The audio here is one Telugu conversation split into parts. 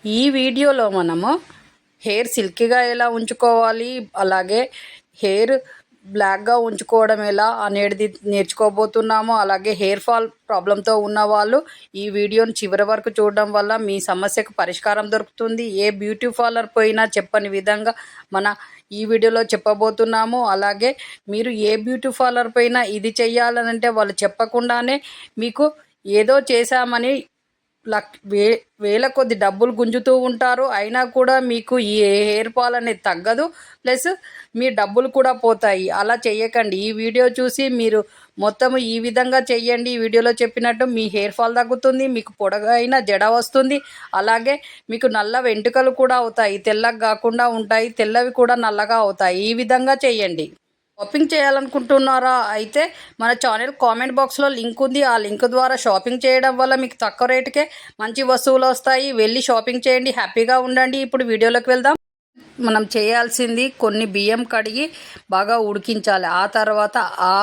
ఈ వీడియోలో మనము హెయిర్ సిల్కీగా ఎలా ఉంచుకోవాలి, అలాగే హెయిర్ బ్లాక్గా ఉంచుకోవడం ఎలా అనేది నేర్చుకోబోతున్నాము. అలాగే హెయిర్ ఫాల్ ప్రాబ్లంతో ఉన్నవాళ్ళు ఈ వీడియోని చివరి వరకు చూడడం వల్ల మీ సమస్యకు పరిష్కారం దొరుకుతుంది. ఏ బ్యూటీ పార్లర్ పోయినా చెప్పని విధంగా మన ఈ వీడియోలో చెప్పబోతున్నాము. అలాగే మీరు ఏ బ్యూటీ పార్లర్ పోయినా ఇది చెయ్యాలనంటే వాళ్ళు చెప్పకుండానే మీకు ఏదో చేశామని వేల కొద్ది డబ్బులు గుంజుతూ ఉంటారు. అయినా కూడా మీకు ఈ హెయిర్ ఫాల్ అనేది తగ్గదు, ప్లస్ మీ డబ్బులు కూడా పోతాయి. అలా చేయకండి. ఈ వీడియో చూసి మీరు మొత్తము ఈ విధంగా చెయ్యండి. ఈ వీడియోలో చెప్పినట్టు మీ హెయిర్ ఫాల్ తగ్గుతుంది, మీకు పొడగైన జడ వస్తుంది, అలాగే మీకు నల్ల వెంట్రుకలు కూడా అవుతాయి. తెల్లగా కాకుండా ఉంటాయి, తెల్లవి కూడా నల్లగా అవుతాయి. ఈ విధంగా చెయ్యండి. షాపింగ్ చేయాలనుకుంటున్నారా? అయితే మన ఛానల్ కామెంట్ బాక్స్లో లింక్ ఉంది. ఆ లింక్ ద్వారా షాపింగ్ చేయడం వల్ల మీకు తక్కువ రేటుకే మంచి వస్తువులు వస్తాయి. వెళ్ళి షాపింగ్ చేయండి, హ్యాపీగా ఉండండి. ఇప్పుడు వీడియోలోకి వెళ్దాం. మనం చేయాల్సింది కొన్ని బియ్యం కడిగి బాగా ఉడికించాలి. ఆ తర్వాత ఆ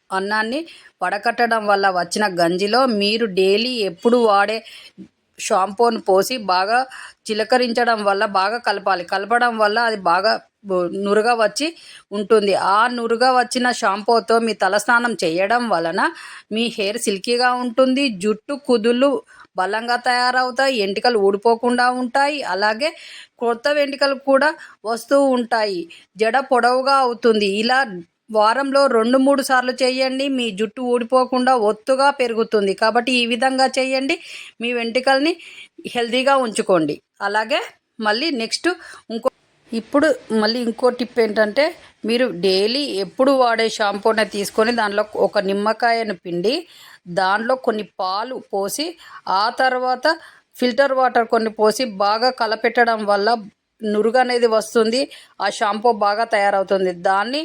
అన్నాన్ని వడకట్టడం వల్ల వచ్చిన గంజిలో మీరు డైలీ ఎప్పుడు వాడే షాంపూను పోసి బాగా చిలకరించడం వల్ల బాగా కలపడం వల్ల అది బాగా నురుగా వచ్చి ఉంటుంది. ఆ నురుగా వచ్చిన షాంపూతో మీ తలస్నానం చేయడం వలన మీ హెయిర్ సిల్కీగా ఉంటుంది, జుట్టు కుదుళ్ళు బలంగా తయారవుతాయి, వెంట్రుకలు ఊడిపోకుండా ఉంటాయి, అలాగే కొత్త వెంట్రుకలు కూడా వస్తూ ఉంటాయి, జడ పొడవుగా అవుతుంది. ఇలా వారంలో 2-3 సార్లు చేయండి. మీ జుట్టు ఊడిపోకుండా ఒత్తుగా పెరుగుతుంది. కాబట్టి ఈ విధంగా చేయండి. మీ వెంట్రుకల్ని హెల్తీగా ఉంచుకోండి. అలాగే మళ్ళీ నెక్స్ట్ ఇంకో టిప్ ఏంటంటే, మీరు డైలీ ఎప్పుడు వాడే షాంపూని తీసుకొని దానిలో ఒక నిమ్మకాయను పిండి దాంట్లో కొన్ని పాలు పోసి ఆ తర్వాత ఫిల్టర్ వాటర్ కొన్ని పోసి బాగా కలపెట్టడం వల్ల నురుగు అనేది వస్తుంది. ఆ షాంపూ బాగా తయారవుతుంది. దాన్ని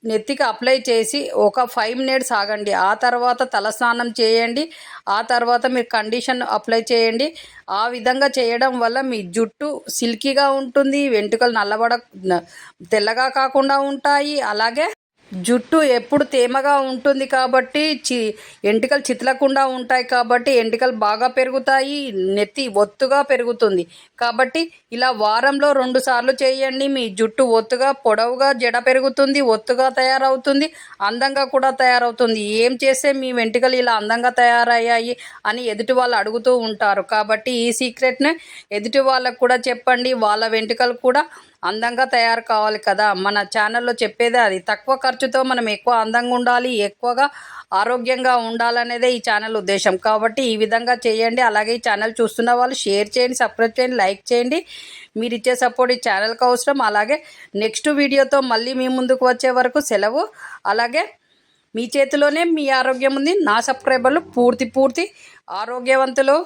నెత్తికి అప్లై చేసి ఒక 5 మినిట్స్ ఆగండి. ఆ తర్వాత తలస్నానం చేయండి. ఆ తర్వాత మీరు కండిషన్ అప్లై చేయండి. ఆ విధంగా చేయడం వల్ల మీ జుట్టు సిల్కీగా ఉంటుంది, వెంట్రుకలు తెల్లగా కాకుండా ఉంటాయి. అలాగే జుట్టు ఎప్పుడు తేమగా ఉంటుంది కాబట్టి వెంట్రుకలు చితలకుండా ఉంటాయి. కాబట్టి వెంట్రుకలు బాగా పెరుగుతాయి, నెత్తి ఒత్తుగా పెరుగుతుంది. కాబట్టి ఇలా వారంలో 2 సార్లు చేయండి. మీ జుట్టు ఒత్తుగా పొడవుగా జడ పెరుగుతుంది, ఒత్తుగా తయారవుతుంది, అందంగా కూడా తయారవుతుంది. ఏం చేస్తే మీ వెంట్రుకలు ఇలా అందంగా తయారయ్యాయి అని ఎదుటి వాళ్ళు అడుగుతూ ఉంటారు. కాబట్టి ఈ సీక్రెట్ని ఎదుటి వాళ్ళకు కూడా చెప్పండి. వాళ్ళ వెంట్రుకలు కూడా అందంగా తయారు కావాలి కదా. మన ఛానల్లో చెప్పేదే అది. తక్కువ ఖర్చుతో మనం ఎక్కువ అందంగా ఉండాలి, ఎక్కువగా ఆరోగ్యంగా ఉండాలనేదే ఈ ఛానల్ ఉద్దేశం. కాబట్టి ఈ విధంగా చేయండి. అలాగే ఈ ఛానల్ చూస్తున్న వాళ్ళు షేర్ చేయండి, సబ్స్క్రైబ్ చేయండి, లైక్ చేయండి. మీరు ఇచ్చే సపోర్ట్ ఈ ఛానల్కి అవసరం. అలాగే నెక్స్ట్ వీడియోతో మళ్ళీ మీ ముందుకు వచ్చే వరకు సెలవు. అలాగే మీ చేతిలోనే మీ ఆరోగ్యం ఉంది. నా సబ్స్క్రైబర్లు పూర్తి ఆరోగ్యవంతులు.